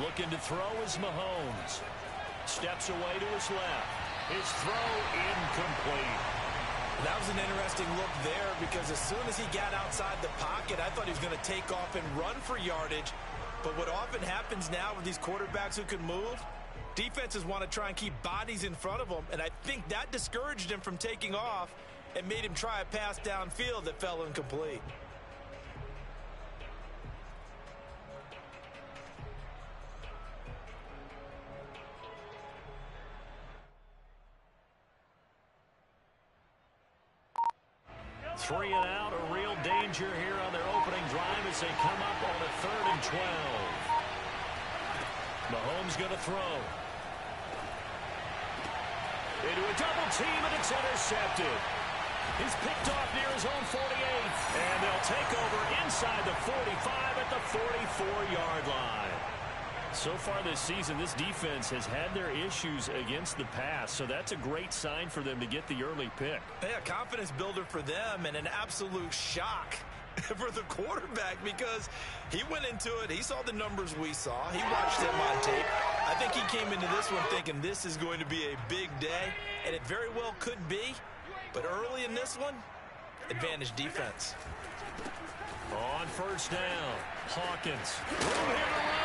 Looking to throw is Mahomes. Steps away to his left. His throw incomplete. That was an interesting look there because as soon as he got outside the pocket, I thought he was going to take off and run for yardage. But what often happens now with these quarterbacks who can move, defenses want to try and keep bodies in front of them, and I think that discouraged him from taking off and made him try a pass downfield that fell incomplete. Three and out, a real danger here on their opening drive as they come up on a 3rd and 12. Mahomes going to throw. Into a double team, and it's intercepted. He's picked off near his own 48. And they'll take over inside the 45 at the 44-yard line. So far this season, this defense has had their issues against the pass, so that's a great sign for them to get the early pick. Yeah, confidence builder for them and an absolute shock for the quarterback because he went into it. He saw the numbers we saw. He watched them on tape. I think he came into this one thinking this is going to be a big day, and it very well could be. But early in this one, advantage defense. On first down, Hawkins. Room here to run.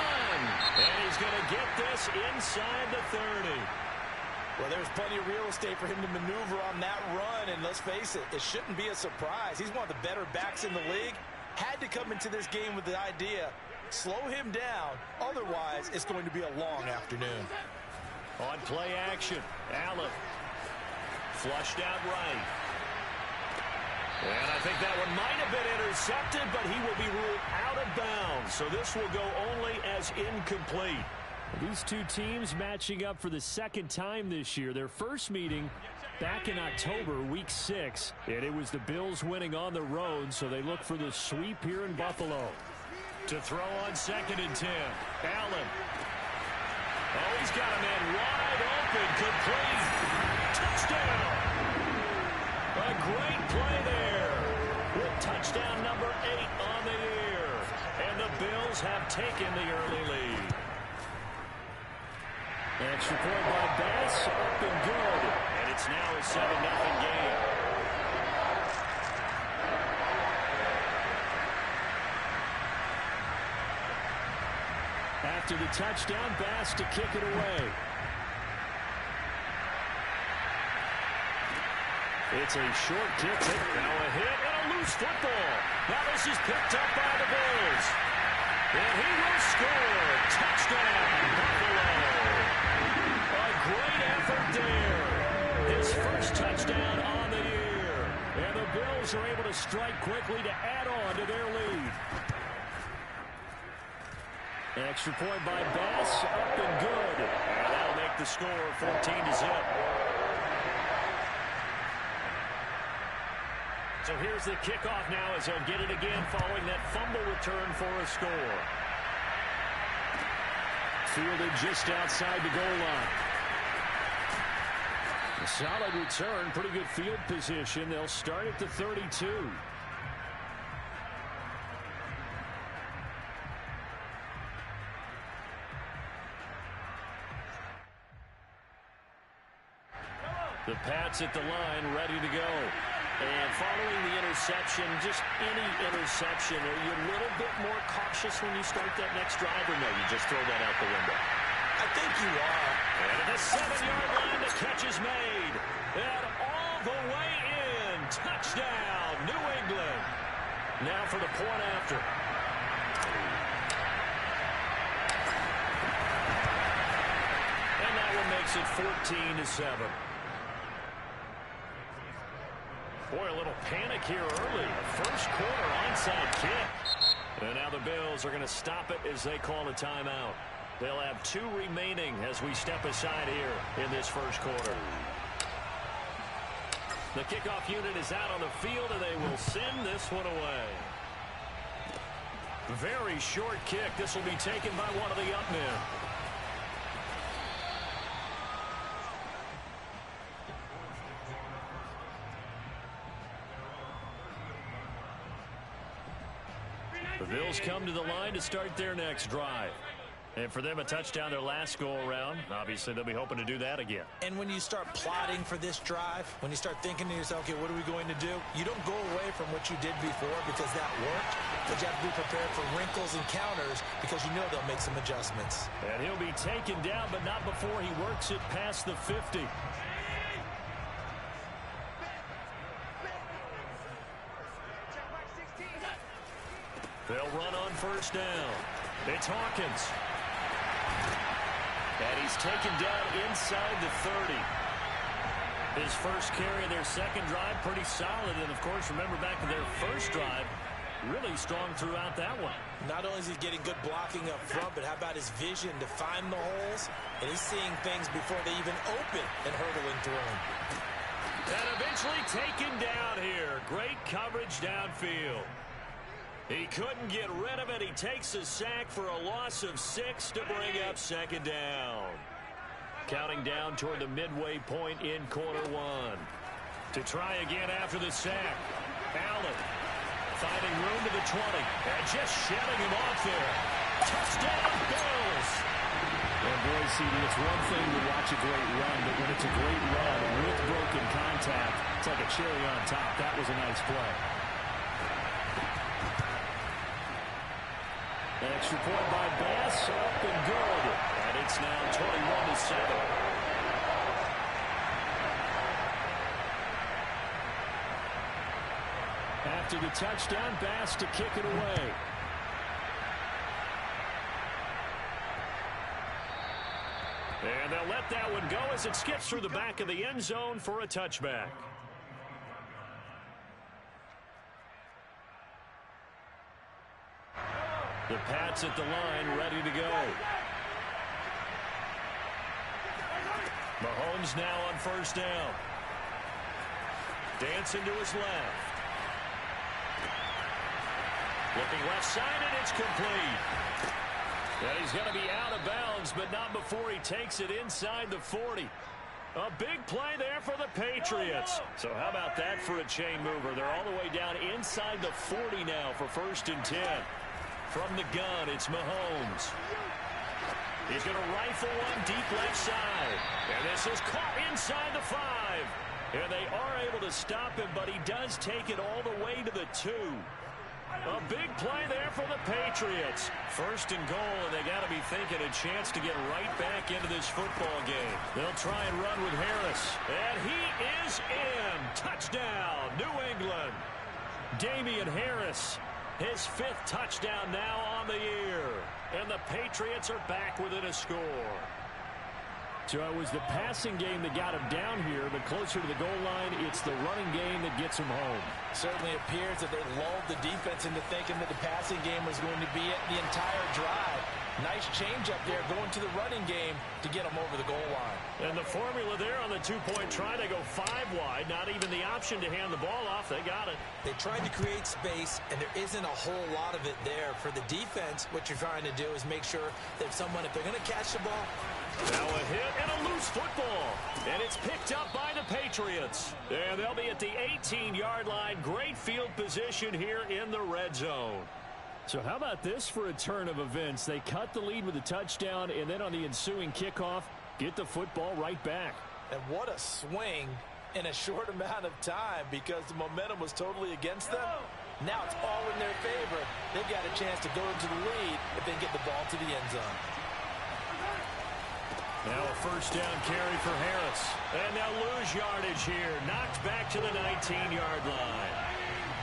And he's going to get this inside the 30. Well, there's plenty of real estate for him to maneuver on that run. And let's face it, it shouldn't be a surprise. He's one of the better backs in the league. Had to come into this game with the idea, slow him down. Otherwise, it's going to be a long afternoon. On play action, Allen. Flushed out right. And I think that one might have been intercepted, but he will be ruled out of bounds. So this will go only as incomplete. These two teams matching up for the second time this year. Their first meeting back in October, week 6. And it was the Bills winning on the road, so they look for the sweep here in Buffalo. To throw on 2nd and 10. Allen. Oh, he's got a man wide open. Complete. Touchdown. A great play there. With touchdown number 8 on the year. And the Bills have taken the early lead. Extra point by Bass, up and good. And it's now a 7-0 game. After the touchdown, Bass to kick it away. It's a short kick. Now a hit and a loose football. Now this is picked up by the Bills. And he will score. Touchdown, Buffalo. A great effort there. His first touchdown on the year. And the Bills are able to strike quickly to add on to their lead. Extra point by Bass, up and good. And that'll make the score 14-0. So here's the kickoff now as they'll get it again following that fumble return for a score. Fielded just outside the goal line. A solid return, pretty good field position. They'll start at the 32. The Pats at the line, ready to go. And following the interception, just any interception, are you a little bit more cautious when you start that next drive, or no, you just throw that out the window? I think you are. And at the 7-yard line, the catch is made. And all the way in. Touchdown, New England. Now for the point after. And that one makes it 14-7. Boy, a little panic here early. First quarter onside kick. And now the Bills are going to stop it as they call a timeout. They'll have 2 remaining as we step aside here in this first quarter. The kickoff unit is out on the field, and they will send this one away. Very short kick. This will be taken by one of the up men. The Bills come to the line to start their next drive. And for them, a touchdown their last go-around. Obviously, they'll be hoping to do that again. And when you start plotting for this drive, when you start thinking to yourself, okay, what are we going to do? You don't go away from what you did before because that worked, but you have to be prepared for wrinkles and counters because you know they'll make some adjustments. And he'll be taken down, but not before he works it past the 50. They'll run on first down. It's Hawkins. And he's taken down inside the 30. His first carry of their second drive, pretty solid. And, of course, remember back to their first drive, really strong throughout that one. Not only is he getting good blocking up front, but how about his vision to find the holes? And he's seeing things before they even open and hurdling through them. And eventually taken down here. Great coverage downfield. He couldn't get rid of it. He takes a sack for a loss of 6 to bring up second down. Counting down toward the midway point in quarter one. To try again after the sack. Allen finding room to the 20. And just shedding him off there. Touchdown, Bills! And boy, CD, it's one thing to watch a great run, but when it's a great run with broken contact, it's like a cherry on top. That was a nice play. Extra point by Bass, up and good. And it's now 21-7. After the touchdown, Bass to kick it away. And they'll let that one go as it skips through the back of the end zone for a touchback. The Pats at the line, ready to go. Mahomes now on first down. Dancing to his left. Looking left side, and it's complete. And he's going to be out of bounds, but not before he takes it inside the 40. A big play there for the Patriots. So how about that for a chain mover? They're all the way down inside the 40 now for 1st and 10. From the gun, it's Mahomes. He's going to rifle one deep left side. And this is caught inside the 5. And they are able to stop him, but he does take it all the way to the 2. A big play there for the Patriots. 1st and goal, and they got to be thinking a chance to get right back into this football game. They'll try and run with Harris. And he is in. Touchdown, New England. Damian Harris. His 5th touchdown now on the year. And the Patriots are back within a score. So it was the passing game that got him down here, but closer to the goal line, it's the running game that gets him home. Certainly appears that they lulled the defense into thinking that the passing game was going to be it the entire drive. Nice change up there going to the running game to get them over the goal line. And the formula there on the 2-point try, they go 5 wide. Not even the option to hand the ball off. They got it. They tried to create space, and there isn't a whole lot of it there. For the defense, what you're trying to do is make sure that if they're going to catch the ball. Now a hit and a loose football. And it's picked up by the Patriots. And they'll be at the 18-yard line. Great field position here in the red zone. So how about this for a turn of events? They cut the lead with a touchdown, and then on the ensuing kickoff, get the football right back. And what a swing in a short amount of time because the momentum was totally against them. Now it's all in their favor. They've got a chance to go into the lead if they get the ball to the end zone. Now a 1st down carry for Harris. And they'll lose yardage here. Knocked back to the 19-yard line.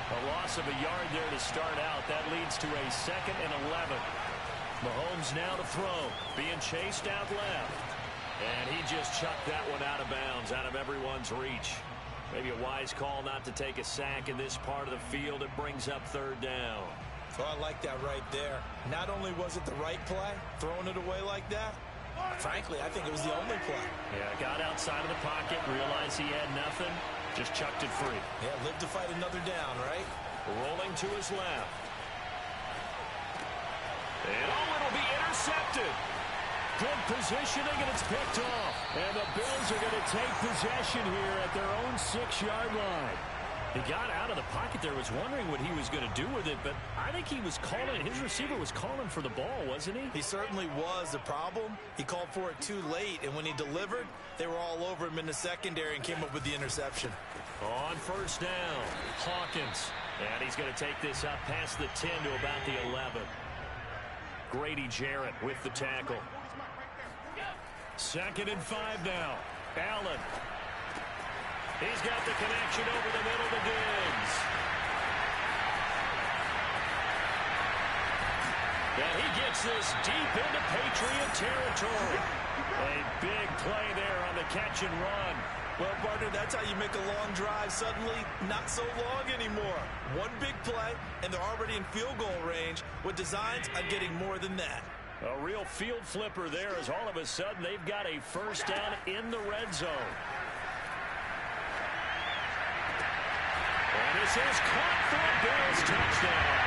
A loss of a yard there to start out. That leads to a 2nd and 11. Mahomes now to throw. Being chased out left. And he just chucked that one out of bounds, out of everyone's reach. Maybe a wise call not to take a sack in this part of the field. It brings up 3rd down. So I like that right there. Not only was it the right play, throwing it away like that, frankly, I think it was the only play. Yeah, got outside of the pocket, realized he had nothing, just chucked it free. Yeah, live to fight another down, right? Rolling to his left. And it'll be intercepted. Good positioning, and it's picked off. And the Bills are going to take possession here at their own 6-yard line. He got out of the pocket there, was wondering what he was going to do with it, but I think he was calling, his receiver was calling for the ball, wasn't he? He certainly was. The problem, he called for it too late, and when he delivered, they were all over him in the secondary and came up with the interception. On first down, Hawkins. And he's going to take this up past the 10 to about the 11. Grady Jarrett with the tackle. 2nd and 5 now. Allen. He's got the connection over the middle to Diggs. And he gets this deep into Patriot territory. A big play there on the catch and run. Well, partner, that's how you make a long drive suddenly not so long anymore. One big play, and they're already in field goal range with designs on getting more than that. A real field flipper there as all of a sudden they've got a first down in the red zone. And this is caught for a Bills touchdown.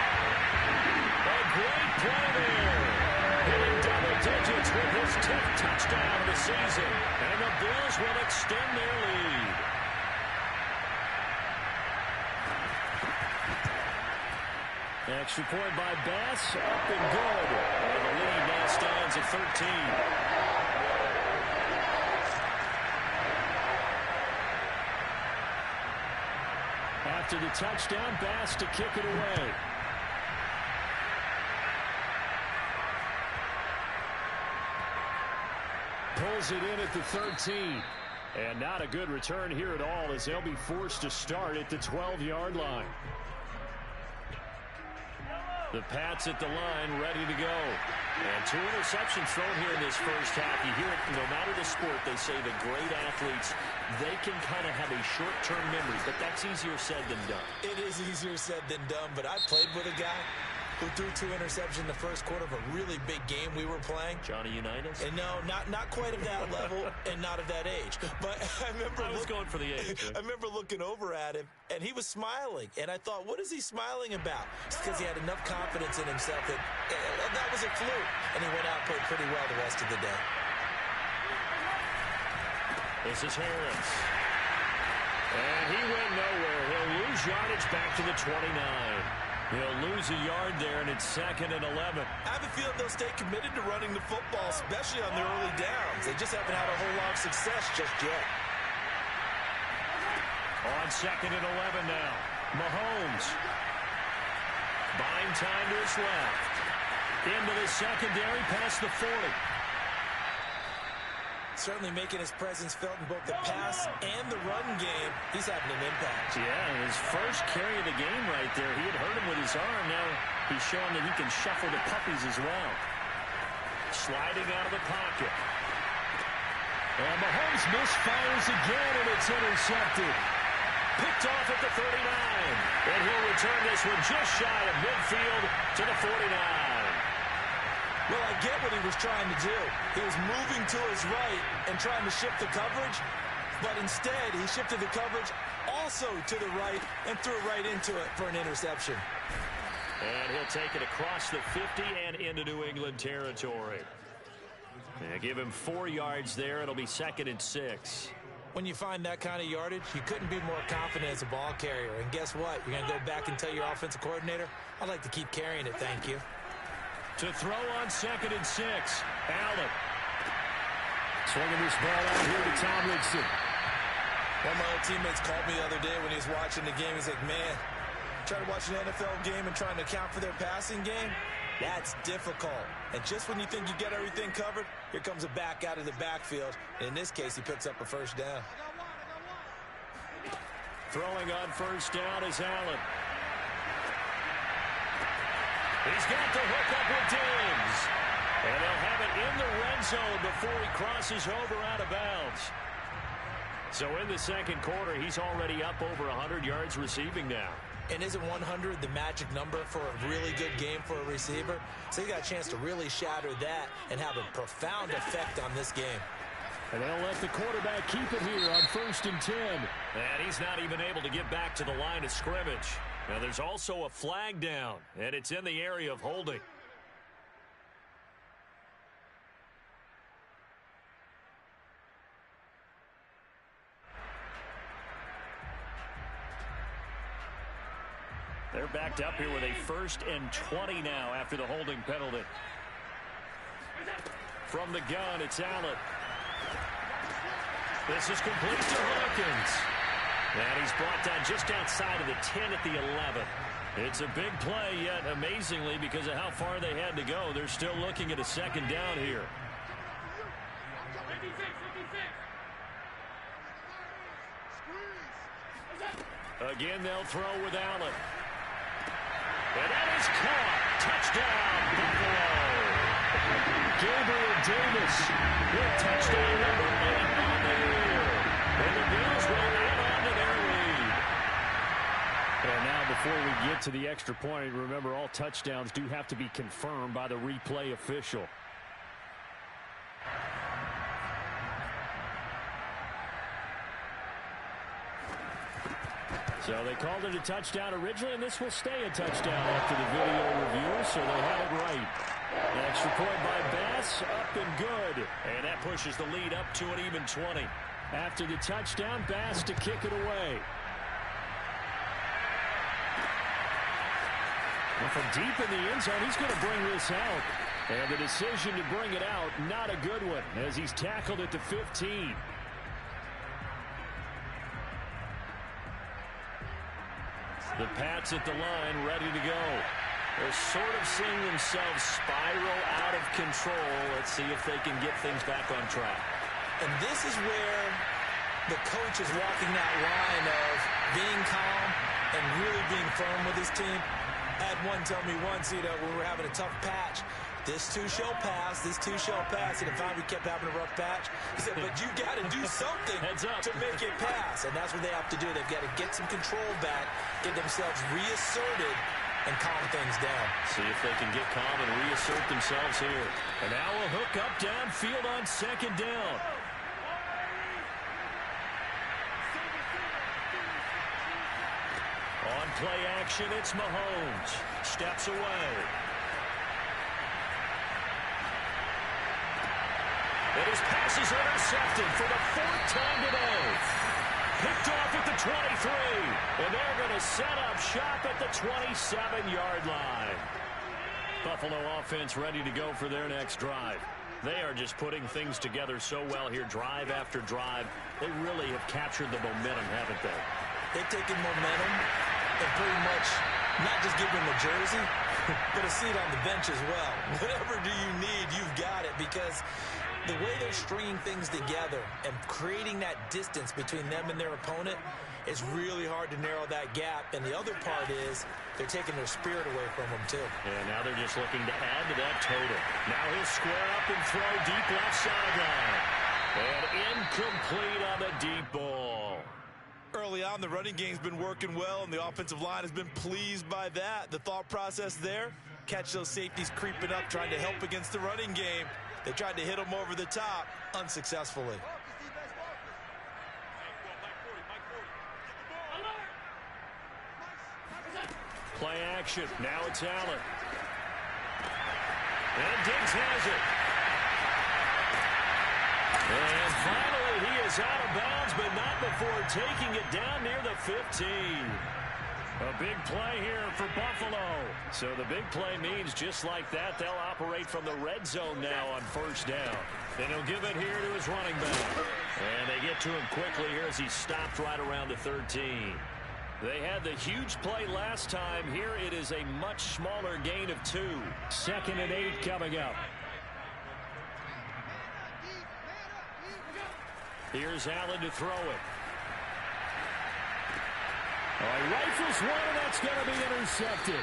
A great play there. Hitting double digits with his 10th touchdown of the season. And the Bills will extend their lead. Extra point by Bass, up and good. And the lead now stands at 13. After the touchdown, Bass to kick it away. Pulls it in at the 13. And not a good return here at all as they'll be forced to start at the 12-yard line. The Pats at the line, ready to go. And 2 interceptions thrown here in this first half. You hear it, no matter the sport, they say the great athletes, they can kind of have a short-term memory, but that's easier said than done. It is easier said than done, but I played with a guy who threw 2 interceptions in the first quarter of a really big game we were playing. Johnny Unitas? And no, not quite of that level and not of that age. But I remember I was going for the age. I remember looking over at him, and he was smiling. And I thought, what is he smiling about? It's because he had enough confidence in himself that that was a fluke. And he went out and played pretty well the rest of the day. This is Harris. And he went nowhere. He'll lose yardage back to the 29. He'll lose a yard there, and it's 2nd and 11. I have a feeling they'll stay committed to running the football, especially on their early downs. They just haven't had a whole lot of success just yet. On 2nd and 11 now. Mahomes. Buying time to his left. Into the secondary past the 40. Certainly making his presence felt in both the pass and the run game. He's having an impact. Yeah, his first carry of the game right there. He had hurt him with his arm. Now he's showing that he can shuffle the puppies as well. Sliding out of the pocket. And Mahomes misfires again, and it's intercepted. Picked off at the 39. And he'll return this one just shy of midfield to the 49. Well, I get what he was trying to do. He was moving to his right and trying to shift the coverage, but instead he shifted the coverage also to the right and threw it right into it for an interception. And he'll take it across the 50 and into New England territory. And give him 4 yards there. It'll be 2nd and 6. When you find that kind of yardage, you couldn't be more confident as a ball carrier. And guess what? You're going to go back and tell your offensive coordinator, I'd like to keep carrying it, thank you. To throw on 2nd and 6. Allen. Swinging this ball out here to Tomlinson. One of my old teammates called me the other day when he was watching the game. He's like, man, trying to watch an NFL game and trying to account for their passing game, that's difficult. And just when you think you get everything covered, here comes a back out of the backfield. And in this case, he picks up a first down. Throwing on first down is Allen. He's got the hook up with Diggs. And they'll have it in the red zone before he crosses over out of bounds. So in the second quarter, he's already up over 100 yards receiving now. And isn't 100 the magic number for a really good game for a receiver? So he got a chance to really shatter that and have a profound effect on this game. And they'll let the quarterback keep it here on 1st and 10. And he's not even able to get back to the line of scrimmage. Now there's also a flag down, and it's in the area of holding. They're backed up here with a 1st and 20 now after the holding penalty. From the gun, it's Allen. This is complete to Hawkins. And he's brought down just outside of the 10 at the 11. It's a big play, yet amazingly, because of how far they had to go, they're still looking at a 2nd down here. Again, they'll throw with Allen. And that is caught. Touchdown, Buffalo. Gabriel Davis with touchdown number 8 on the year. And the Bills will add on to their lead. And now before we get to the extra point, remember all touchdowns do have to be confirmed by the replay official. So they called it a touchdown originally, and this will stay a touchdown after the video review, so they had it right. An extra point by Bass, up and good. And that pushes the lead up to an even 20. After the touchdown, Bass to kick it away. And from deep in the end zone, he's going to bring this out. And the decision to bring it out, not a good one, as he's tackled at the 15. The Pats at the line, ready to go. They're sort of seeing themselves spiral out of control. Let's see if they can get things back on track. And this is where the coach is walking that line of being calm and really being firm with his team. I had one tell me once, when we were having a tough patch, this too shall pass, this too shall pass. And if we kept having a rough patch, he said, but you got to do something to make it pass. And that's what they have to do. They've got to get some control back, get themselves reasserted, and calm things down. See if they can get calm and reassert themselves here. And now a hook up downfield on 2nd down. On play action, it's Mahomes. Steps away. And his pass is intercepted for the 4th time today. Picked off at the 23. And they're going to set up shop at the 27-yard line. Buffalo offense ready to go for their next drive. They are just putting things together so well here, drive after drive. They really have captured the momentum, haven't they? They've taken momentum and pretty much not just give them a jersey, but a seat on the bench as well. Whatever do you need, you've got it, because the way they're stringing things together and creating that distance between them and their opponent, it's really hard to narrow that gap. And the other part is they're taking their spirit away from them, too. And now they're just looking to add to that total. Now he'll square up and throw deep left sideline. And incomplete on the deep ball. Early on, the running game's been working well, and the offensive line has been pleased by that. The thought process there, catch those safeties creeping up, trying to help against the running game. They tried to hit them over the top, unsuccessfully. Play action. Now it's Allen. And Diggs has it. And finally, he is out of bounds, but not before taking it down near the 15. A big play here for Buffalo. So the big play means just like that, they'll operate from the red zone now on 1st down. Then he'll give it here to his running back. And they get to him quickly here as he stopped right around the 13. They had the huge play last time. Here it is a much smaller gain of 2. 2nd and 8 coming up. Here's Allen to throw it. He rifles one, and that's going to be intercepted.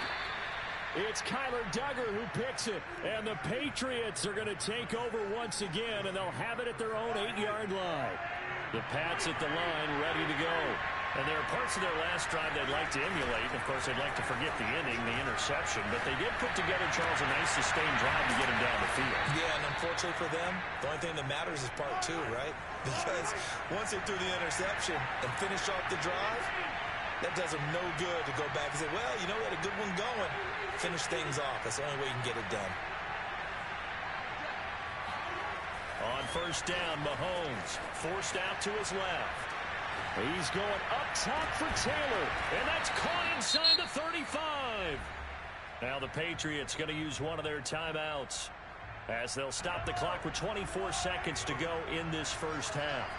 It's Kyler Duggar who picks it, and the Patriots are going to take over once again, and they'll have it at their own 8-yard line. The Pats at the line, ready to go. And there are parts of their last drive they'd like to emulate. Of course, they'd like to forget the inning, the interception, but they did put together, Charles, a nice sustained drive to get him down the field. Yeah, and unfortunately for them, the only thing that matters is part 2, right? Because once they threw the interception and finished off the drive, that does them no good to go back and say, well, we had a good one going. Finish things off. That's the only way you can get it done. On 1st down, Mahomes forced out to his left. He's going up top for Taylor, and that's caught inside the 35. Now the Patriots going to use one of their timeouts as they'll stop the clock with 24 seconds to go in this first half.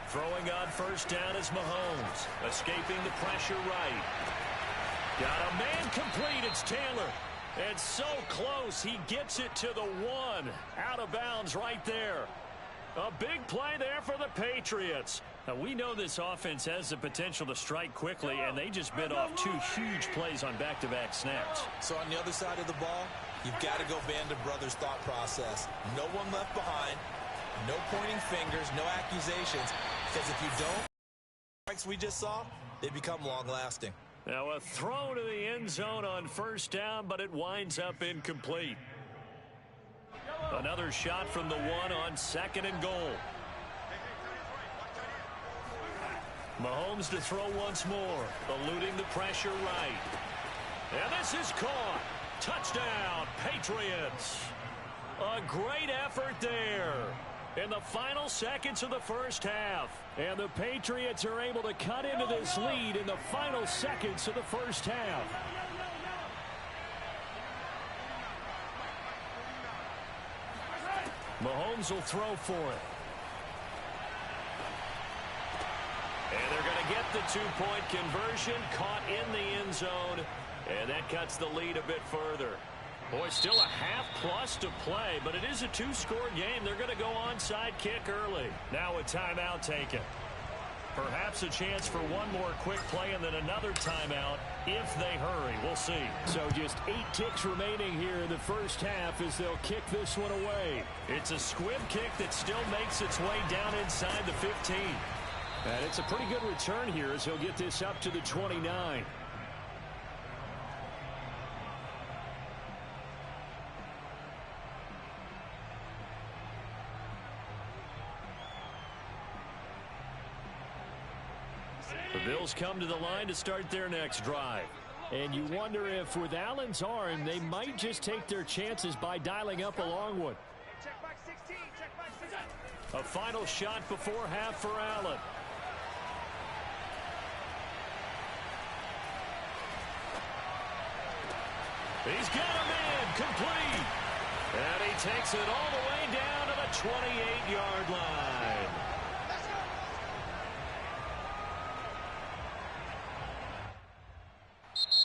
Throwing on first down is Mahomes. Escaping the pressure right. Got a man complete. It's Taylor. And so close. He gets it to the one. Out of bounds right there. A big play there for the Patriots. Now, we know this offense has the potential to strike quickly, and they just bit off two huge plays on back-to-back snaps. So on the other side of the ball, you've got to go Band of Brothers thought process. No one left behind. No pointing fingers, no accusations. Because if you don't, strikes we just saw, they become long-lasting. Now a throw to the end zone on first down, but it winds up incomplete. Another shot from the one on second and goal. Mahomes to throw once more, eluding the pressure right. And this is caught. Touchdown, Patriots. A great effort there in the final seconds of the first half. And the Patriots are able to cut into this lead in the final seconds of the first half. Mahomes will throw for it. And they're going to get the two-point conversion, caught in the end zone, and that cuts the lead a bit further. Boy, still a half-plus to play, but it is a two-score game. They're going to go onside kick early. Now a timeout taken. Perhaps a chance for one more quick play and then another timeout if they hurry. We'll see. So just 8 ticks remaining here in the first half as they'll kick this one away. It's a squib kick that still makes its way down inside the 15. And it's a pretty good return here as he'll get this up to the 29. The Bills come to the line to start their next drive. And you wonder if with Allen's arm, they might just take their chances by dialing up a long one. A final shot before half for Allen. He's got a man complete. And he takes it all the way down to the 28-yard line.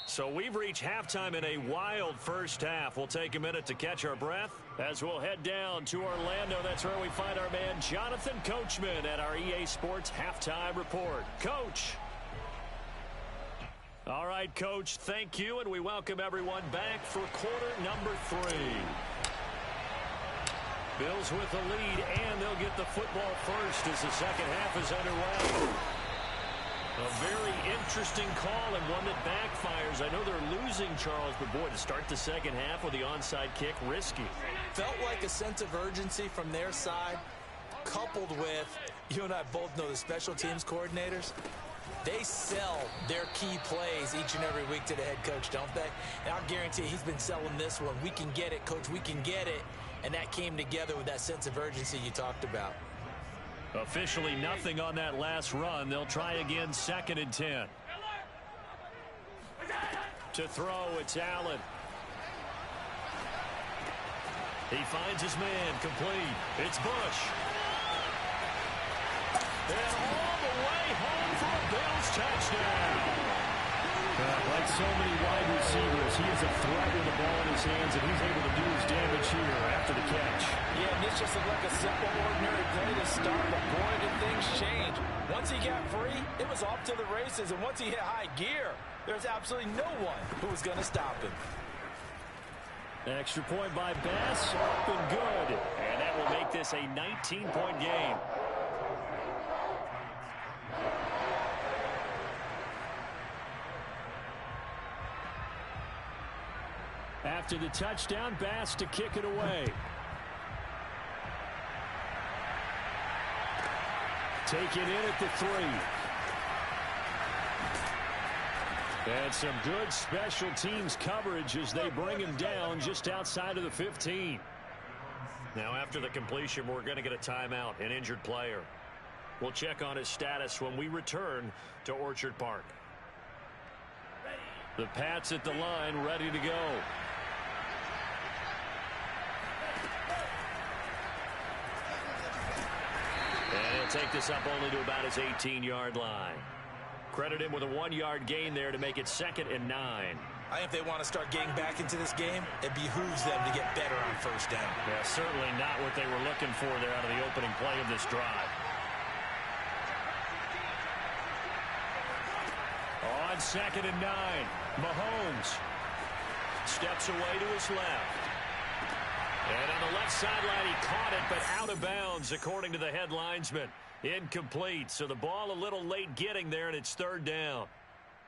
So we've reached halftime in a wild first half. We'll take a minute to catch our breath as we'll head down to Orlando. That's where we find our man Jonathan Coachman at our EA Sports Halftime Report. Coach. All right, Coach, thank you, and we welcome everyone back for quarter number 3. Bills with the lead, and they'll get the football first as the second half is underway. A very interesting call and one that backfires. I know they're losing, Charles, but boy, to start the second half with the onside kick, risky. Felt like a sense of urgency from their side, coupled with, you and I both know the special teams coordinators, they sell their key plays each and every week to the head coach, don't they? And I'll guarantee he's been selling this one. We can get it, Coach, we can get it. And that came together with that sense of urgency you talked about. Officially nothing on that last run. They'll try again, 2nd and 10. To throw, it's Allen. He finds his man complete. It's Bush. And all the way home for a Bills touchdown. Like so many wide receivers, he is a threat with the ball in his hands, and he's able to do his damage here after the catch. Yeah, and this just looked like a simple, ordinary play to start, but boy, did things change. Once he got free, it was off to the races, and once he hit high gear, there's absolutely no one who was going to stop him. Extra point by Bass, up and good. And that will make this a 19-point game. After the touchdown, Bass to kick it away. Taken in at the 3. And some good special teams coverage as they bring him down just outside of the 15. Now after the completion, we're going to get a timeout, an injured player. We'll check on his status when we return to Orchard Park. The Pats at the line, ready to go. And he'll take this up only to about his 18-yard line. Credit him with a 1-yard gain there to make it 2nd and 9. I think if they want to start getting back into this game, it behooves them to get better on first down. Yeah, certainly not what they were looking for there out of the opening play of this drive. On 2nd and 9, Mahomes steps away to his left. And on the left sideline, he caught it, but out of bounds, according to the head linesman. Incomplete, so the ball a little late getting there, and it's 3rd down.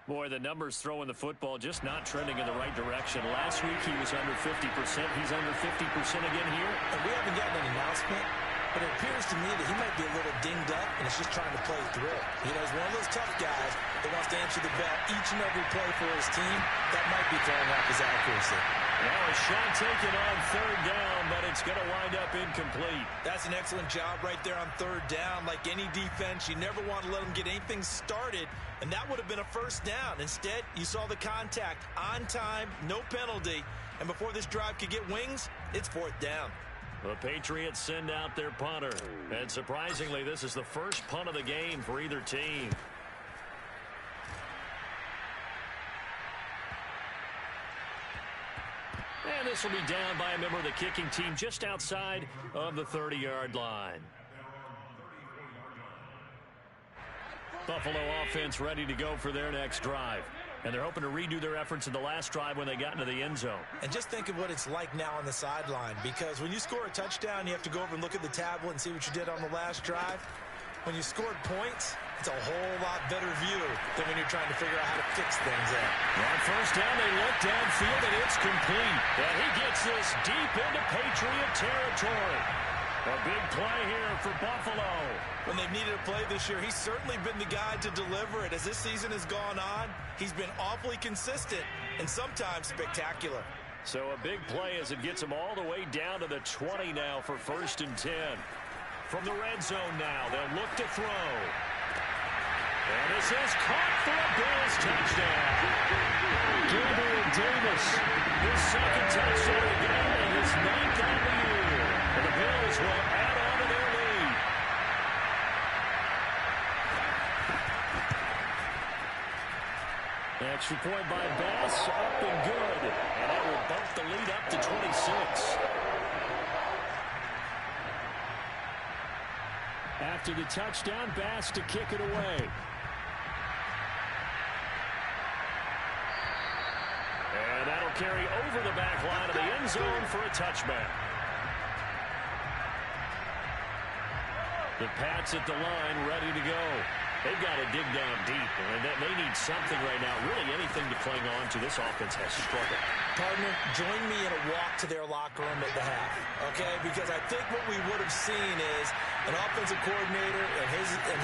Boy, the numbers throwing the football just not trending in the right direction. Last week, he was under 50%. He's under 50% again here. And we haven't gotten an announcement, but it appears to me that he might be a little dinged up, and is just trying to play through. You know, he's one of those tough guys that wants to answer the bell each and every play for his team. That might be throwing off his accuracy. Now a shot taken on 3rd down, but it's going to wind up incomplete. That's an excellent job right there on 3rd down. Like any defense, you never want to let them get anything started, and that would have been a 1st down. Instead, you saw the contact on time, no penalty, and before this drive could get wings, it's 4th down. The Patriots send out their punter, and surprisingly, this is the first punt of the game for either team. And this will be down by a member of the kicking team just outside of the 30-yard line. Buffalo offense ready to go for their next drive. And they're hoping to redo their efforts in the last drive when they got into the end zone. And just think of what it's like now on the sideline, because when you score a touchdown, you have to go over and look at the tablet and see what you did on the last drive. When you scored points, it's a whole lot better view than when you're trying to figure out how to fix things up. On 1st down, they look downfield, and it's complete. And he gets this deep into Patriot territory. A big play here for Buffalo. When they've needed a play this year, he's certainly been the guy to deliver it. As this season has gone on, he's been awfully consistent and sometimes spectacular. So a big play as it gets him all the way down to the 20 now for 1st and 10. From the red zone now, they'll look to throw. And this is caught for a Bills touchdown. Gabriel Davis, his 2nd touchdown of the game and his 9th on the year. And the Bills will add on to their lead. Extra point by Bass, up and good. And that will bump the lead up to 26. After the touchdown, Bass to kick it away. And that'll carry over the back line of the end zone for a touchback. The Pats at the line, ready to go. They've got to dig down deep, and they need something right now, really anything to cling on to. This offense has struggled. Partner, join me in a walk to their locker room at the half, okay? Because I think what we would have seen is an offensive coordinator and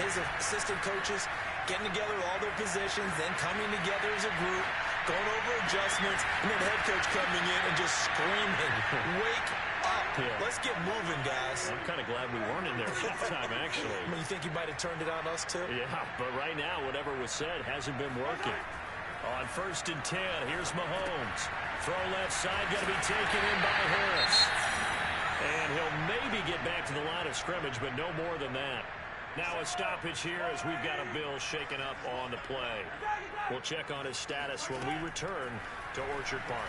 his assistant coaches getting together all their positions, then coming together as a group, going over adjustments, and then the head coach coming in and just screaming, wake up. Yeah. Let's get moving, guys. I'm kind of glad we weren't in there at halftime, actually. I mean, you think you might have turned it on us, too? Yeah, but right now, whatever was said hasn't been working. On 1st and 10, here's Mahomes. Throw left side, going to be taken in by Harris. And he'll maybe get back to the line of scrimmage, but no more than that. Now a stoppage here as we've got a Bill shaken up on the play. We'll check on his status when we return to Orchard Park.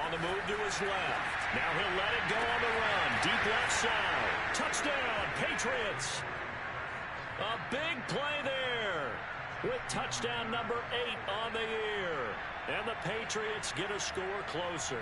On the move to his left. Now he'll let it go on the run. Deep left side. Touchdown, Patriots. A big play there with touchdown number 8 on the year. And the Patriots get a score closer.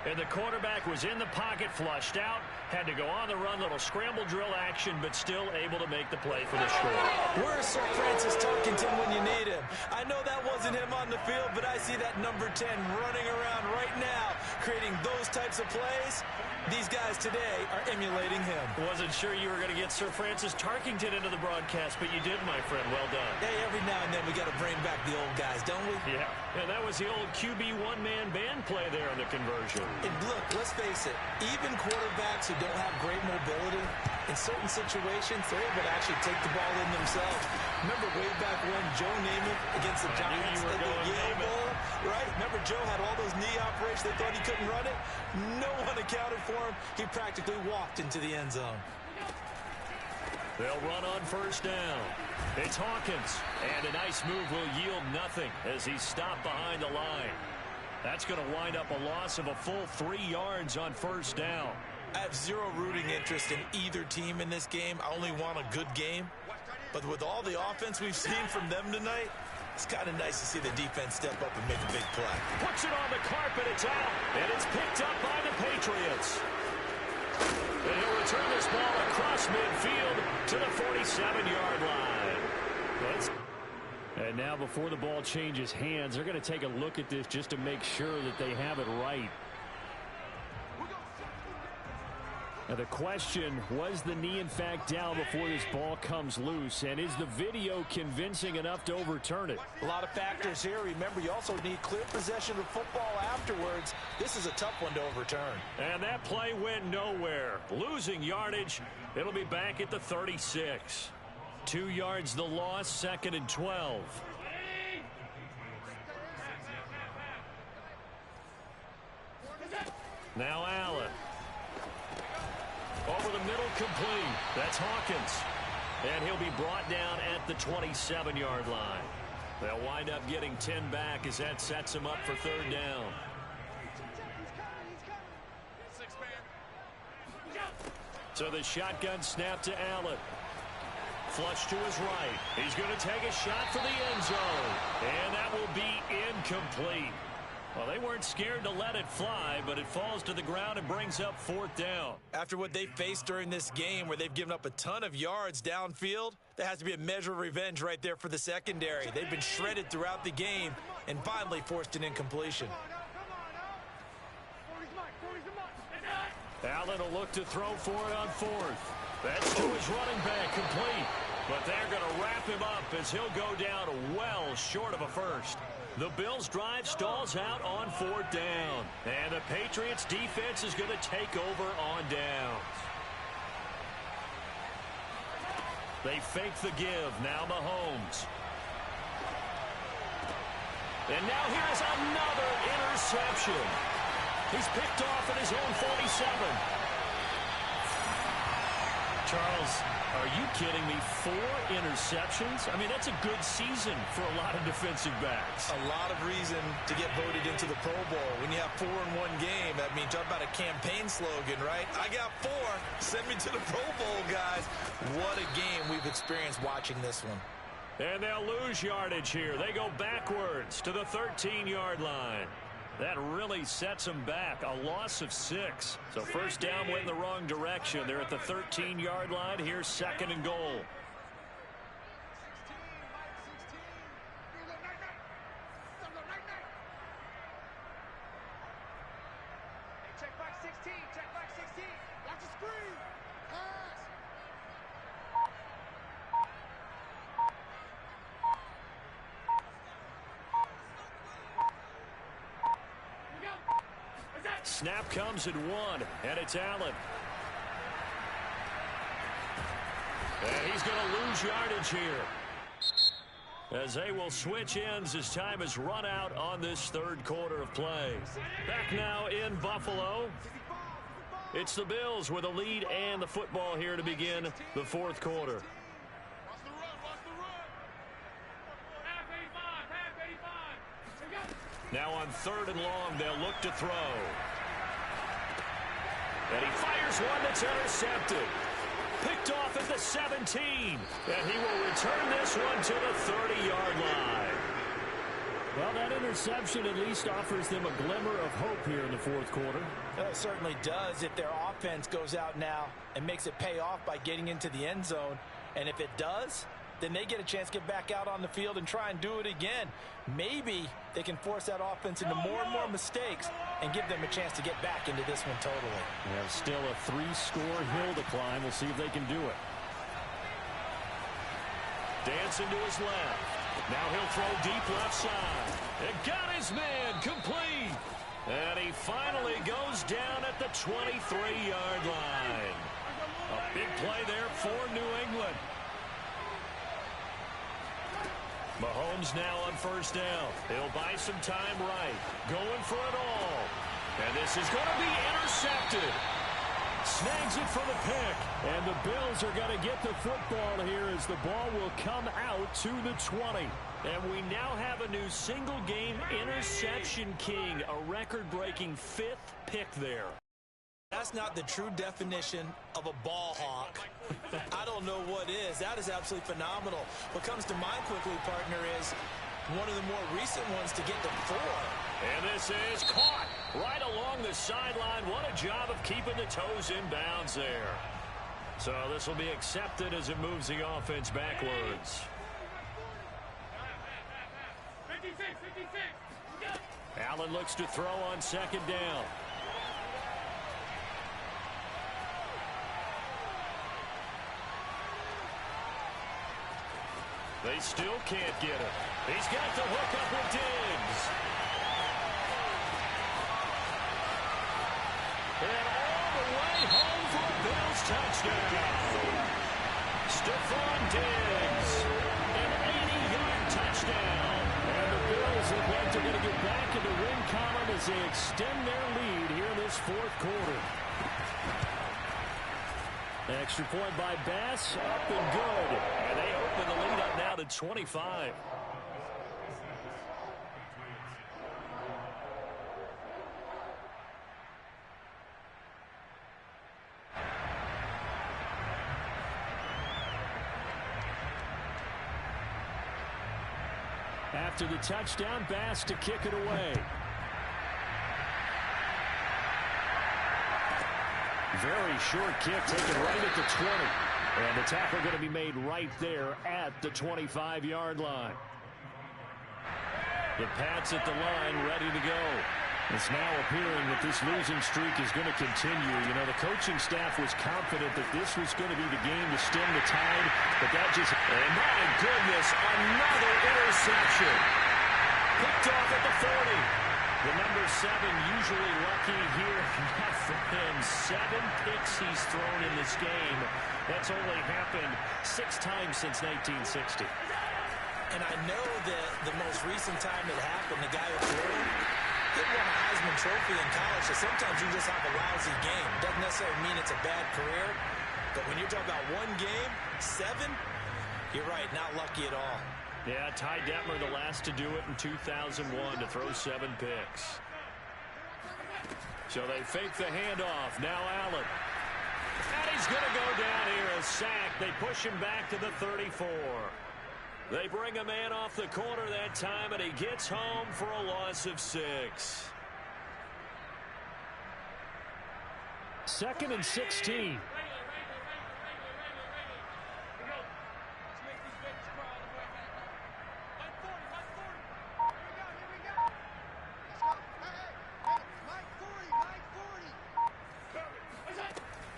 And the quarterback was in the pocket, flushed out, had to go on the run, little scramble drill action, but still able to make the play for the score. Where's Sir Francis Tarkington when you need him? I know that wasn't him on the field, but I see that number 10 running around right now, creating those types of plays. These guys today are emulating him. Wasn't sure you were going to get Sir Francis Tarkington into the broadcast, but you did, my friend. Well done. Hey, every now and then we got to bring back the old guys, don't we? Yeah. And that was the old QB one-man band play there on the conversion. And look, let's face it, even quarterbacks who don't have great mobility, in certain situations, they're able to actually take the ball in themselves. Remember way back when Joe Namath against the Giants at the Yale Bowl, right? Remember Joe had all those knee operations. They thought he couldn't run it. No one accounted for him. He practically walked into the end zone. They'll run on first down. It's Hawkins. And a nice move will yield nothing as he's stopped behind the line. That's going to wind up a loss of a full 3 yards on first down. I have zero rooting interest in either team in this game. I only want a good game. But with all the offense we've seen from them tonight, it's kind of nice to see the defense step up and make a big play. Puts it on the carpet. It's out. And it's picked up by the Patriots. And he'll return this ball across midfield to the 47-yard line. And now before the ball changes hands, they're going to take a look at this just to make sure that they have it right. Now the question, was the knee in fact down before this ball comes loose? And is the video convincing enough to overturn it? A lot of factors here. Remember, you also need clear possession of football afterwards. This is a tough one to overturn. And that play went nowhere. Losing yardage. It'll be back at the 36. 2 yards the loss, 2nd and 12. Now Allen. Over the middle, complete. That's Hawkins. And he'll be brought down at the 27-yard line. They'll wind up getting 10 back as that sets him up for 3rd down. So the shotgun snap to Allen. Flush to his right. He's going to take a shot for the end zone. And that will be incomplete. Well, they weren't scared to let it fly, but it falls to the ground and brings up 4th down. After what they faced during this game where they've given up a ton of yards downfield, there has to be a measure of revenge right there for the secondary. They've been shredded throughout the game and finally forced an incompletion. Allen will look to throw for it on 4th. That's to his running back, complete. But they're going to wrap him up as he'll go down well short of a first. The Bills' drive stalls out on 4th down. And the Patriots' defense is going to take over on downs. They fake the give. Now Mahomes. And now here's another interception. He's picked off at his own 47. Charles, are you kidding me? 4 interceptions? I mean, that's a good season for a lot of defensive backs. A lot of reason to get voted into the Pro Bowl. When you have 4 in one game, I mean, talk about a campaign slogan, right? I got 4. Send me to the Pro Bowl, guys. What a game we've experienced watching this one. And they'll lose yardage here. They go backwards to the 13-yard line. That really sets them back. A loss of 6. So first down went in the wrong direction. They're at the 13-yard line. Here's 2nd and goal. Check back 16. Check back 16. Watch the screen. Pass. Snap comes at 1, and it's Allen. And he's going to lose yardage here, as they will switch ends as time has run out on this 3rd quarter of play. Back now in Buffalo. It's the Bills with a lead and the football here to begin the 4th quarter. Now on 3rd and long, they'll look to throw. And he fires one that's intercepted. Picked off at the 17. And he will return this one to the 30-yard line. Well, that interception at least offers them a glimmer of hope here in the 4th quarter. It certainly does if their offense goes out now and makes it pay off by getting into the end zone. And if it does, then they get a chance to get back out on the field and try and do it again. Maybe they can force that offense into more and more mistakes and give them a chance to get back into this one totally. They have still a 3-score hill to climb. We'll see if they can do it. Dancing to his left. Now he'll throw deep left side. It got his man complete. And he finally goes down at the 23-yard line. A big play there for New England. Mahomes now on first down. He'll buy some time right. Going for it all. And this is going to be intercepted. Snags it for the pick. And the Bills are going to get the football here as the ball will come out to the 20. And we now have a new single-game interception king, a record-breaking 5th pick there. That's not the true definition of a ball hawk. I don't know what is. That is absolutely phenomenal. What comes to mind quickly, partner, is one of the more recent ones to get to 4. And this is caught right along the sideline. What a job of keeping the toes in bounds there. So this will be accepted as it moves the offense backwards. 56. Allen looks to throw on second down. They still can't get it. He's got the hook up with Diggs. And all the way home for a Bills touchdown. Stephon Diggs, an 80-yard touchdown. And the Bills look like they're going to get back in the win column as they extend their lead here in this fourth quarter. Extra point by Bass, up and good. And they open the lead up now to 25. After the touchdown, Bass to kick it away. Very short kick taken right at the 20. And the tackle going to be made right there at the 25-yard line. The Pats at the line ready to go. It's now appearing that this losing streak is going to continue. You know, the coaching staff was confident that this was going to be the game to stem the tide, but that just... And my goodness, another interception. Picked off at the 40. The number 7 usually lucky here. Not for him. 7 picks he's thrown in this game. That's only happened 6 times since 1960. And I know that the most recent time it happened, the guy who threw him, he won a Heisman Trophy in college, so sometimes you just have a lousy game. Doesn't necessarily mean it's a bad career, but when you're talking about one game, 7, you're right, not lucky at all. Yeah, Ty Detmer, the last to do it in 2001, to throw 7 picks. So they fake the handoff. Now Allen. And he's going to go down here, a sack. They push him back to the 34. They bring a man off the corner that time, and he gets home for a loss of 6. 2nd and 16.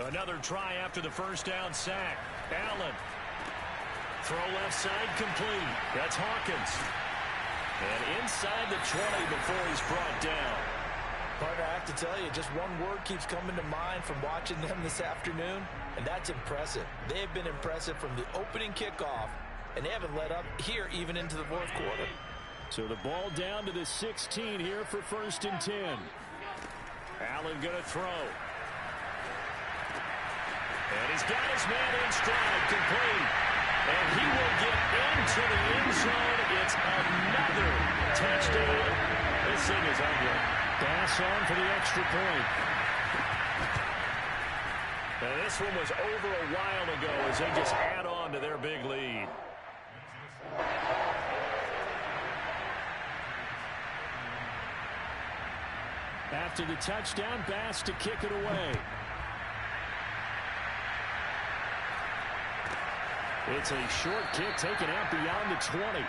Another try after the first down sack. Allen. Throw left side complete. That's Hawkins. And inside the 20 before he's brought down. Partner, I have to tell you, just one word keeps coming to mind from watching them this afternoon, and that's impressive. They have been impressive from the opening kickoff, and they haven't let up here even into the fourth quarter. So the ball down to the 16 here for 1st and 10. Allen going to throw. And he's got his man in stride, complete. And he will get into the end zone. It's another touchdown. This thing is ugly. Bass on for the extra point. And this one was over a while ago as they just add on to their big lead. After the touchdown, Bass to kick it away. It's a short kick taken out beyond the 20.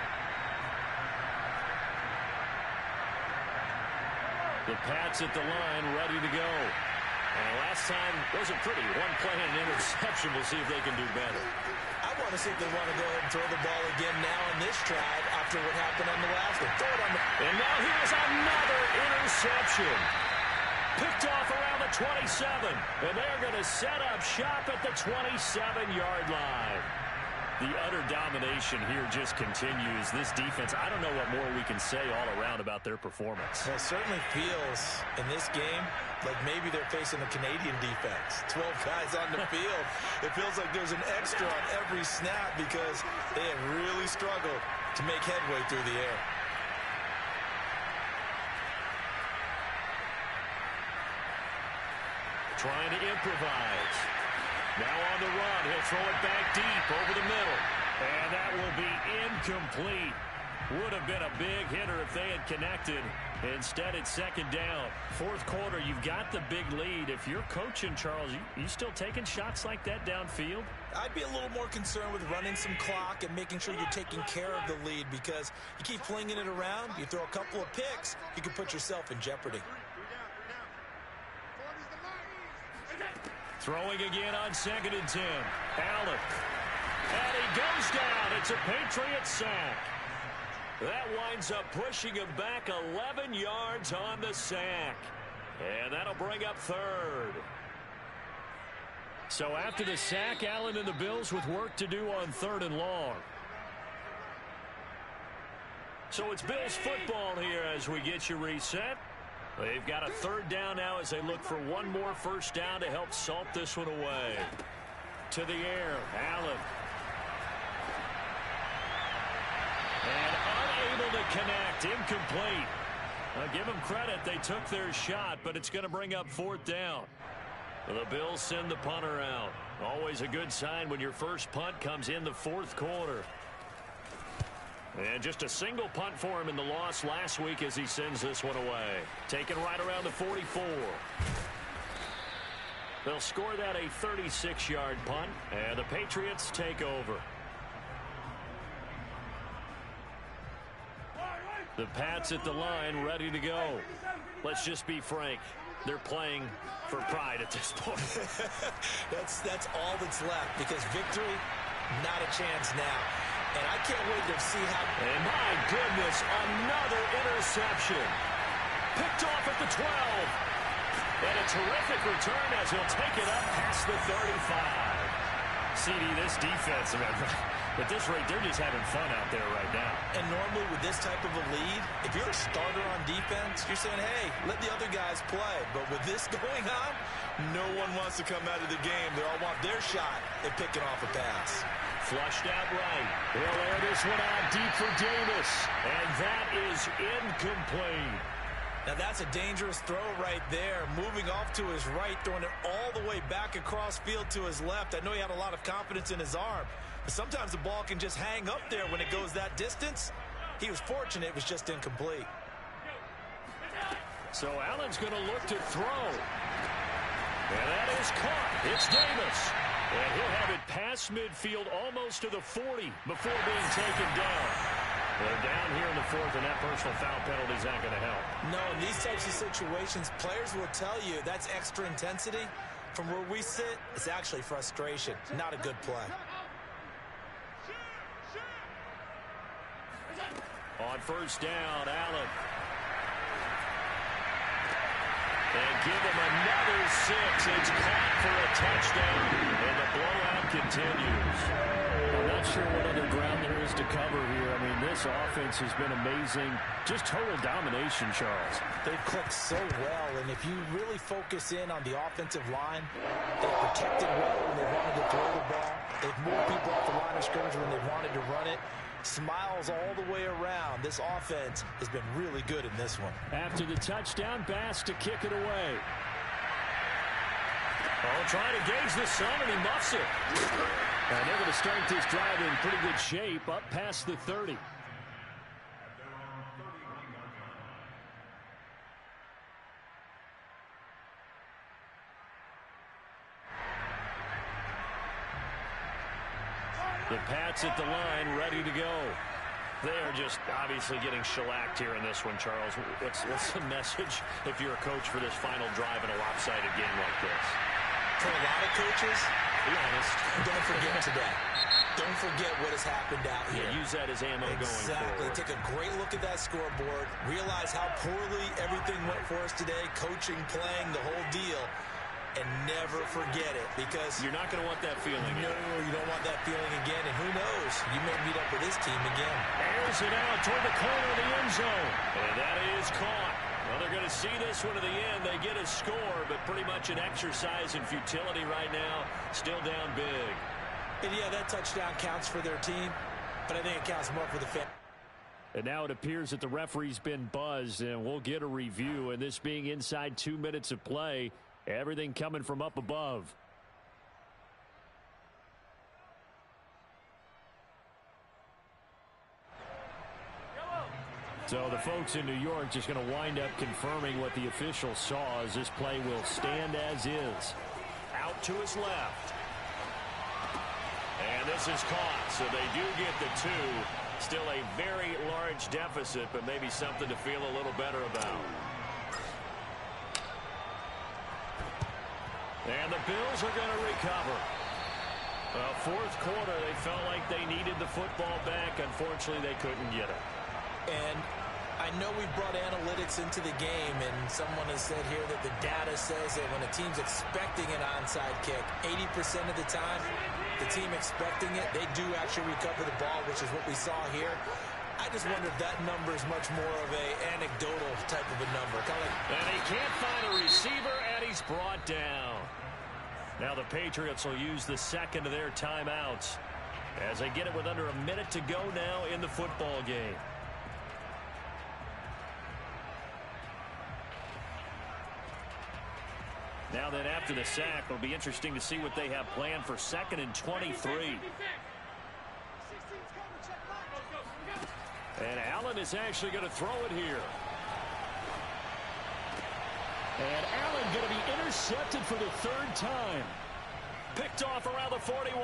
The Pats at the line ready to go. And last time wasn't pretty. One play and an interception. We'll see if they can do better. I want to see if they want to go ahead and throw the ball again now in this drive after what happened on the last one. Throw it on the... And now here's another interception. Picked off around the 27. And they're going to set up shop at the 27-yard line. The utter domination here just continues. This defense, I don't know what more we can say all around about their performance. Well, it certainly feels in this game like maybe they're facing a Canadian defense. 12 guys on the field. It feels like there's an extra on every snap because they have really struggled to make headway through the air. Trying to improvise. Now on the run, he'll throw it back deep over the middle. And that will be incomplete. Would have been a big hitter if they had connected. Instead, it's second down. Fourth quarter, you've got the big lead. If you're coaching, Charles, you still taking shots like that downfield? I'd be a little more concerned with running some clock and making sure you're taking care of the lead because you keep flinging it around, you throw a couple of picks, you can put yourself in jeopardy. Throwing again on 2nd and 10. Allen. And he goes down. It's a Patriot sack. That winds up pushing him back 11 yards on the sack. And that'll bring up third. So after the sack, Allen and the Bills with work to do on 3rd and long. So it's Bills football here as we get you reset. They've got a 3rd down now as they look for one more first down to help salt this one away. To the air, Allen. And unable to connect, incomplete. I'll give them credit, they took their shot, but it's going to bring up 4th down. The Bills send the punter out. Always a good sign when your first punt comes in the 4th quarter. And just a single punt for him in the loss last week as he sends this one away. Taken right around the 44. They'll score that a 36-yard punt, and the Patriots take over. The Pats at the line, ready to go. Let's just be frank. They're playing for pride at this point. That's all that's left because victory, not a chance now. And I can't wait to see how... And my goodness, another interception. Picked off at the 12. And a terrific return as he'll take it up past the 35. CD, this defense, man, at this rate, they're just having fun out there right now. And normally with this type of a lead, if you're a starter on defense, you're saying, hey, let the other guys play. But with this going on, no one wants to come out of the game. They all want their shot at picking off a pass. Flushed out right. He'll air this one out deep for Davis. And that is incomplete. Now that's a dangerous throw right there. Moving off to his right, throwing it all the way back across field to his left. I know he had a lot of confidence in his arm. But sometimes the ball can just hang up there when it goes that distance. He was fortunate it was just incomplete. So Allen's going to look to throw. And that is caught. It's Davis. And he'll have it past midfield almost to the 40 before being taken down. They're down here in the 4th, and that personal foul penalty is not going to help. No, in these types of situations, players will tell you that's extra intensity. From where we sit, it's actually frustration. Not a good play. On first down, Allen. And give him another 6. It's caught for a touchdown. And the blowout continues. I'm not sure what other ground there is to cover here. I mean, this offense has been amazing. Just total domination, Charles. They've clicked so well, and if you really focus in on the offensive line, they've protected well when they wanted to throw the ball. They've moved people off the line of scrimmage when they wanted to run it. Smiles all the way around. This offense has been really good in this one. After the touchdown, Bass to kick it away. Oh, trying to gauge the sun, and he muffs it. And they're going to start this drive in pretty good shape, up past the 30. The Pats at the line, ready to go. They are just obviously getting shellacked here in this one, Charles. What's the message if you're a coach for this final drive in a lopsided game like this? For a lot of coaches, be honest, don't forget today. Don't forget what has happened out here. Yeah, use that as ammo going forward. Exactly. Take a great look at that scoreboard. Realize how poorly everything went for us today. Coaching, playing, the whole deal. And never forget it, because you're not going to want that feeling again. No, you don't want that feeling again. And who knows? You may meet up with this team again. Airs it out toward the corner of the end zone. And that is caught. Well, they're going to see this one to the end. They get a score, but pretty much an exercise in futility right now. Still down big. And yeah, that touchdown counts for their team, but I think it counts more for the fan. And now it appears that the referee's been buzzed, and we'll get a review. And this being inside 2 minutes of play, everything coming from up above. So the folks in New York just going to wind up confirming what the official saw, as this play will stand as is. Out to his left. And this is caught, so they do get the 2. Still a very large deficit, but maybe something to feel a little better about. And the Bills are going to recover. Fourth quarter, they felt like they needed the football back. Unfortunately, they couldn't get it. And I know we brought analytics into the game, and someone has said here that the data says that when a team's expecting an onside kick, 80% of the time, the team expecting it, they do actually recover the ball, which is what we saw here. I just wonder if that number is much more of a anecdotal type of a number. And he can't find a receiver, and he's brought down. Now the Patriots will use the second of their timeouts as they get it with under a minute to go now in the football game. Now then, after the sack, it'll be interesting to see what they have planned for 2nd and 23. And Allen is actually going to throw it here. And Allen going to be intercepted for the 3rd time. Picked off around the 41.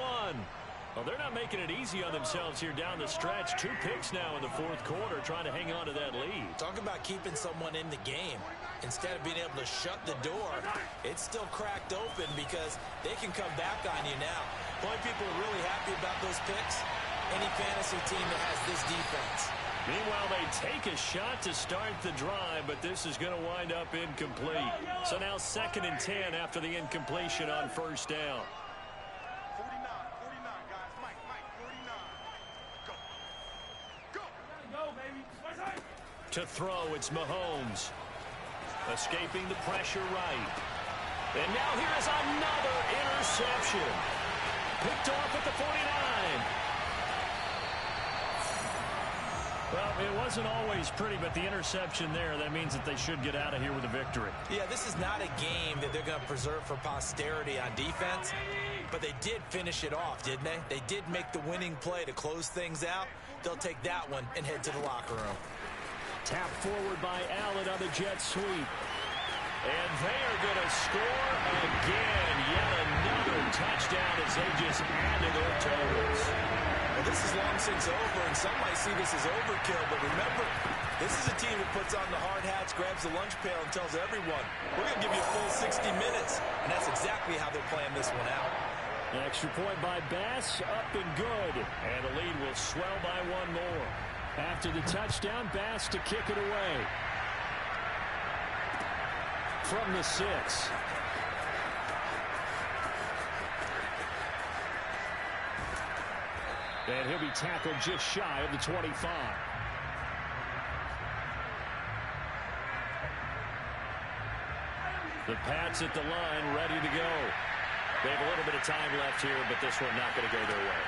Well, they're not making it easy on themselves here down the stretch. 2 picks now in the 4th quarter, trying to hang on to that lead. Talk about keeping someone in the game. Instead of being able to shut the door, it's still cracked open because they can come back on you now. The only people really happy about those picks, any fantasy team that has this defense. Meanwhile, they take a shot to start the drive, but this is going to wind up incomplete. So now 2nd and 10 after the incompletion on 1st down. 49, guys. Mike, 49. Go. Go. Go, baby. To throw, it's Mahomes. Escaping the pressure right. And now here is another interception. Picked off at the 49. Well, it wasn't always pretty, but the interception there, that means that they should get out of here with a victory. Yeah, this is not a game that they're going to preserve for posterity on defense, but they did finish it off, didn't they? They did make the winning play to close things out. They'll take that one and head to the locker room. Tap forward by Allen on the jet sweep. And they are going to score again. Yet another touchdown as they just add to their totals. Well, this is long since over, and some might see this as overkill. But remember, this is a team that puts on the hard hats, grabs the lunch pail, and tells everyone, we're going to give you a full 60 minutes. And that's exactly how they're playing this one out. An extra point by Bass, up and good. And the lead will swell by 1 more. After the touchdown, Bass to kick it away. From the 6. And he'll be tackled just shy of the 25. The Pats at the line, ready to go. They have a little bit of time left here, but this one not going to go their way.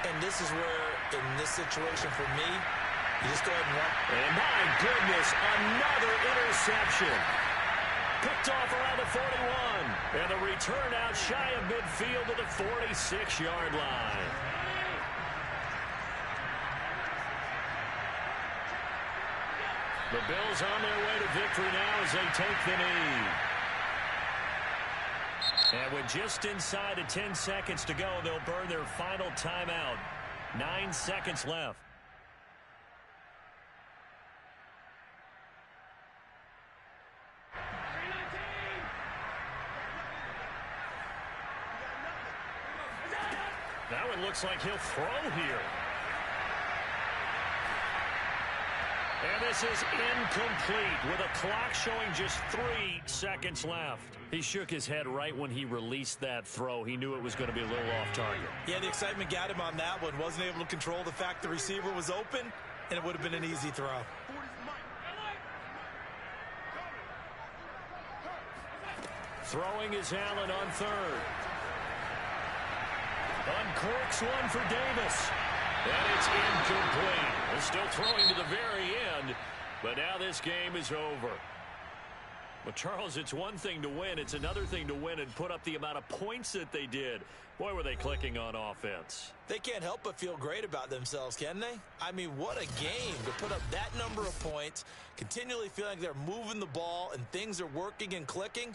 And this is where, in this situation for me, you just go ahead and run. And my goodness, another interception. Picked off around the 41. And the return out shy of midfield to the 46-yard line. The Bills on their way to victory now as they take the knee. And with just inside of 10 seconds to go, they'll burn their final timeout. 9 seconds left. That one looks like he'll throw here. And this is incomplete with a clock showing just 3 seconds left. He shook his head right when he released that throw. He knew it was going to be a little off target. Yeah, the excitement got him on that one. Wasn't able to control the fact the receiver was open, and it would have been an easy throw. Throwing is Allen on third. Uncorks one for Davis. And it's incomplete. They're still throwing to the very end, but now this game is over. Well, Charles, it's one thing to win. It's another thing to win and put up the amount of points that they did. Boy, were they clicking on offense. They can't help but feel great about themselves, can they? I mean, what a game to put up that number of points, continually feeling like they're moving the ball and things are working and clicking.